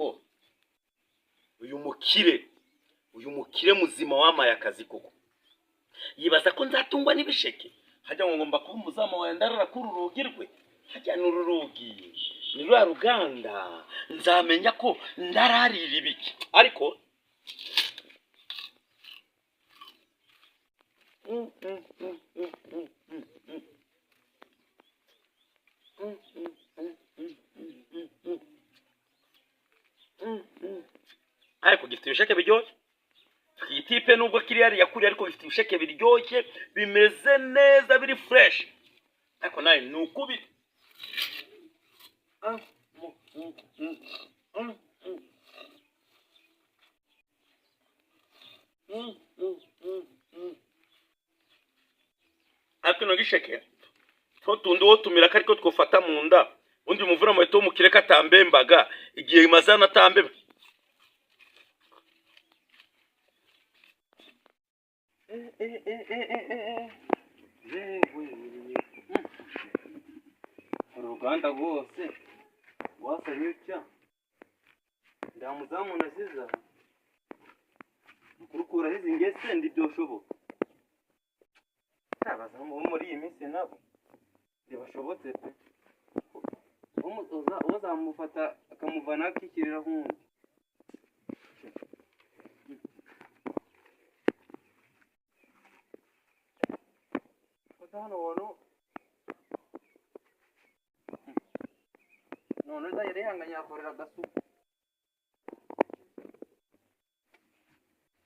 ariko uyu mukire muzima wamaye akazi koko yibaza ko nzatungwa n'ibisheke hajya ngo ngomba kuba umuzama wawe ndarara kuri urugi rwe hajya n'ururugi ni rwa ruganda nzamenya ko ndararira ibiki ariko ariko gifite ibisheke biryoshye twitipe nubwo kiri yari yakuri ariko bifite ibisheke biryoshye bimeze neza biri fresh ariko nayo nukubi ariko no gisheke tundi wo tumira kariko twofata mu nda undi muvura mu to mukire katambembaga igihe mazana atambeba uruganda rwose wasanye ucya ndamuzamu nasiza kurukura hizi ngese ndibyoshoboka abazamu muri iyi minsi nabo ntibashobotse pe uzamufata akamuvana akikirira hundi hano wono none ndayire hanganya akorera gasuku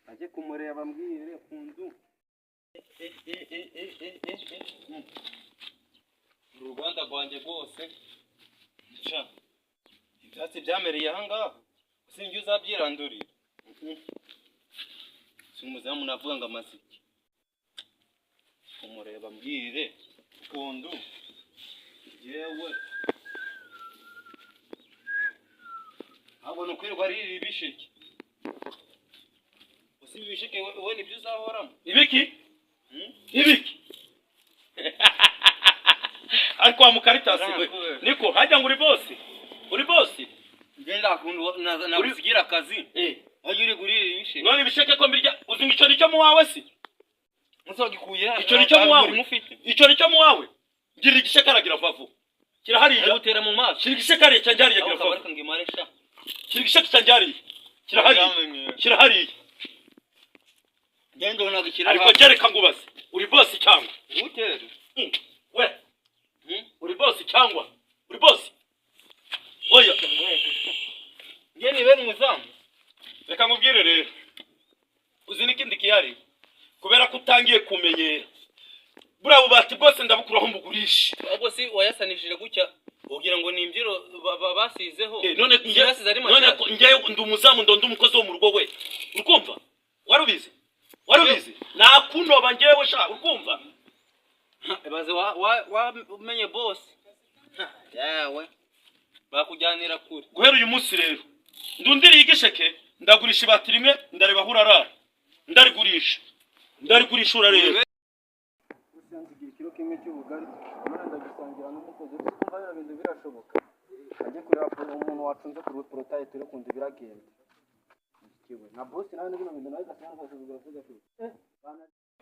aje kumureba bambwire kunzu uruganda rwanjye rwose ca ibyatsi byamereye ahangaha sinjye uzabyirandurira umuzamu navuga ngo amasiki kumureba mbwire kundu yewe abona kwirwa ari ibisheke usi ibisheke we nibyo uzahoramo ibiki ariko amukaritasi we niko hajya ngo uri boss ngenda kundu nagusigira akazi hajya gurira ibisheke none ibisheke ko mbirya uzi ngo icyo mu wawe si musogikuye icyo nicyo mu wawe ngira igisheke aragira vavu kirahariya utera mu maso kiri igisheke ariye cyangariye agira vavu kiri igisheke cyangariye kirahariye genda ona gikira ariko gereka ngubaze uri boss cyangwa utere we uri boss cyangwa uri boss oya ngeni bene muzamu reka ngubwire rero uzi n'ikindi kihari kubera ko utangiye kumenyera buriya bubati bwose ndabukuraho mbugurisha ahubwo si wayasanishije gutya ugira ngo ni imbyiro basizeho none njyewe ndi umuzamu ndi umukozi wo mu rugo we urukumva warubizi nakunoba njyewe sha urukumva baze wamenye boss yawe bakujyanira kure guhera uyu munsi rero ndundiriye igisheke ndagurisha ibati rimwe ndareba hurarara ndarigurisha urareba usanzigiye kilo kimwe cy'ubugari none ndagisangira n'umukozi kumva bino bintu birashoboka ajye kureba umuntu wacunze ku prototype turi kundi biragenda kiwe na boss nawe n'ibino bintu nawe gasanga kuvuga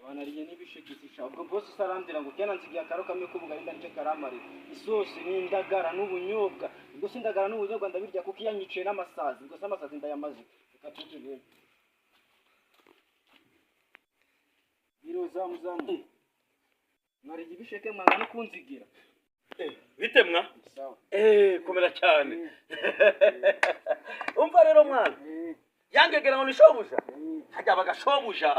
bana riye n'ibisheke sisha ubwo boss sarandira ngo kena nzigiye akaro kamwe k'ubugari ndanje karamari isosi n'indagara n'ubunyobwa ubwo sindagara n'ubunyobwa ndabirya kuko yanyiciye n'amasazi ubwo amasazi ndayamaze katuje rero biro zamu nari ibisheke mwanga no kunzigira bitemwa komera cyane umva rero mwana yangegera ngo nishobuja hajya abagashobuja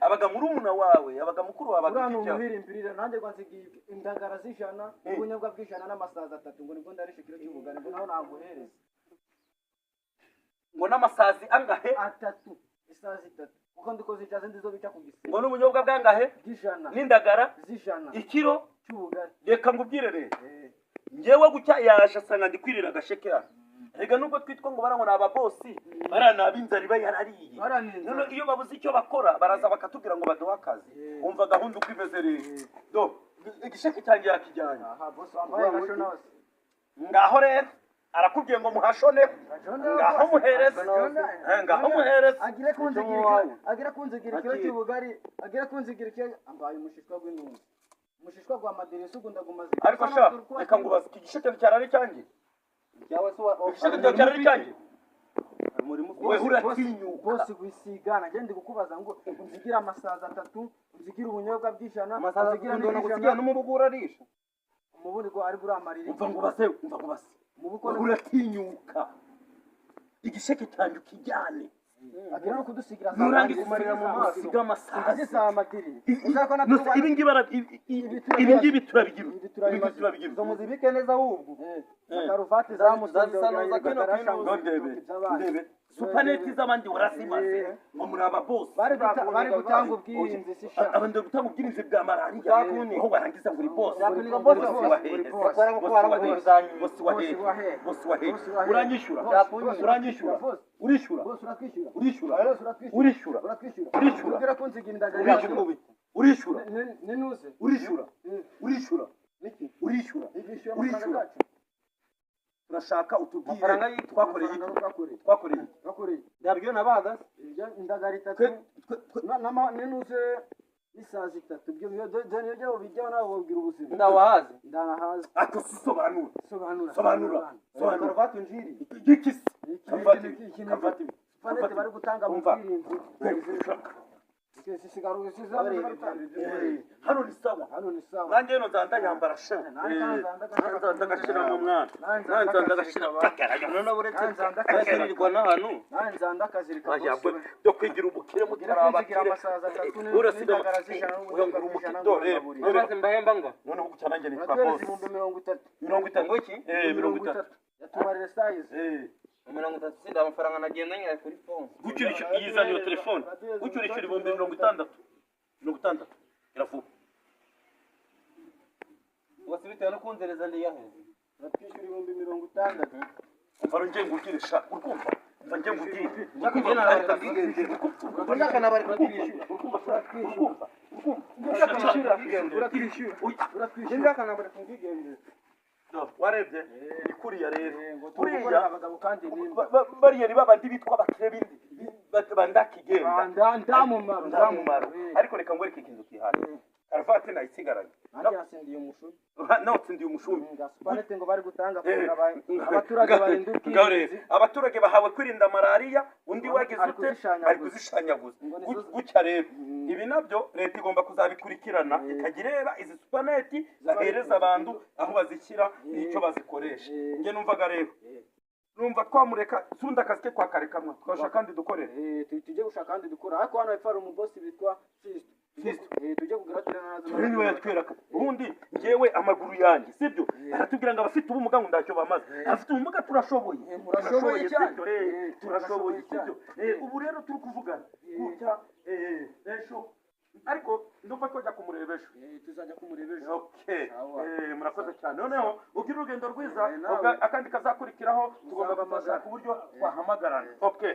abaga murumuna wawe abaga mukuru wawe abagikijya ubirimbirira nanjye gwanzigiye indagara z'ijana ubunyobwa bw'ijana n'amasazi 3 ngo nibwo ndarishe kilo cy'ubugari ngo naho naguhereza ngo n'amasazi angahe 3 isazi 3 uko ndiko zicaze ndizo bica kugise ngo n'ubunyobwa bwangahe bw'ijana n'indagara z'ijana ikiro cy'ubugari reka ngubwire rero ngewe gucya yasha sanga ndikwirira agasheke rega nubwo twitwa ngo barango naba bossi barana abinzari bayarariye none iyo babuze icyo bakora baraza bakatubwira ngo baduha akazi umva gahunda uko imeze rero do igisheke cyanjye yakijyanye aha boss wambaye nationals ngaho rero arakubwiye ngo muhashone ngaho muhereze ngaho muhereze agire kunzigira ikiro cy'ubugari agire kunzigira ikiro ambaye umushishwa w'intunzi umushishwa gwa madirisi ugundaguma ariko sha reka ngubaze iki gisheke cyarari cyanjye cyawe so igisheke cyarari cyanjye we uratinyuka bose gusigana ngende gukubaza ngo unzigira amasaza 3 unzigira ubunyobwa bw'ijana unzigira ndona gusigira n'umubugura arisha umubundi go ari buramarira umva ngubase mubuko uratinyuka igisheke cyanjye ukijyane agira no kudusigira nurangi kumarira mu maso siga amasaza azisa amatiri ibi ngibi turabigira zo muzibike neza ahubwo karuvati zamusonga ndebe supaneti z'abandi warazimaze ngo muraba bose bari gutanga ubwirinzi sisha abandi gutanga ubwirinzi bwa malariya aho barangiza ngo uri bose urishura turashaka utubwire twakoreye ndabyo nabaga indagara 3 nenuze n'isazi 3 byo byo bijya nawe wabwira ubuzima ndawahaze ndanahaze ako sobanura karuvati njiri gikisi karuvati bari gutanga mu bwirinzi hano ni sawa nanjye no nzanda yambara sha nzanda gashira mu mwana nzanda gashira none buretse kashyirirwa n'ahantu nzanda kazirika byo kwigira ubukire mutarabakire amasaza 3 urasiga dore maze mbahemba ngo none uko cyananjye ni twa boss 30 ngo iki 30 yatubarire size 30 sida amafaranga nagenda nyaye kuri phone gucyurisha yizana iyo telefone gucyurisha 60 irafuka wasibite no kunzereza ndi yaheze natwishyura 60 umva ngiye ngukirisha ukumva mva ngiye ngukiri nakugena nakana bari kwishyura warebye ikuriya rero kuriya abagabo kandi bariya ni babandi bitwa bakire bandakigenda ndamumaro ariko reka ngwereke ikintu kihari karuvati nayisigaranye nasindiye umushumi nawutsindiye umushumi supanete ngo bari gutanga abaturage barindukiye abaturage bahawe kwirinda malariya undi wagize ute ari kuzishanyaguza gucya rero ibi nabyo leta igomba kuzabikurikirana ikagireba izi supaneti zahereza abantu aho bazishyira n'icyo bazikoresha nge numvaga rero numva twamureka sunda akazi ke twakarekamwa twasha kandi dukorere tujye gushaka kandi dukora ariko hano hepfo hari umubosi bitwa tujye kugratirana nazo niwe yatwereka ubundi ngewe amaguru yanjye sibyo aratubwira ngo abafite ubumuga ngo ndacyo bamaze afite ubumuga turashoboye turashoboye sibyo ubu rero turi kuvugana gutya ejo ariko ndumva ko jya kumurebesha tuzajya kumurebesha okay murakoze cyane noneho ugira urugendo rwiza akandi kazakurikiraho tugomba kumashaka uburyo twahamagarana okay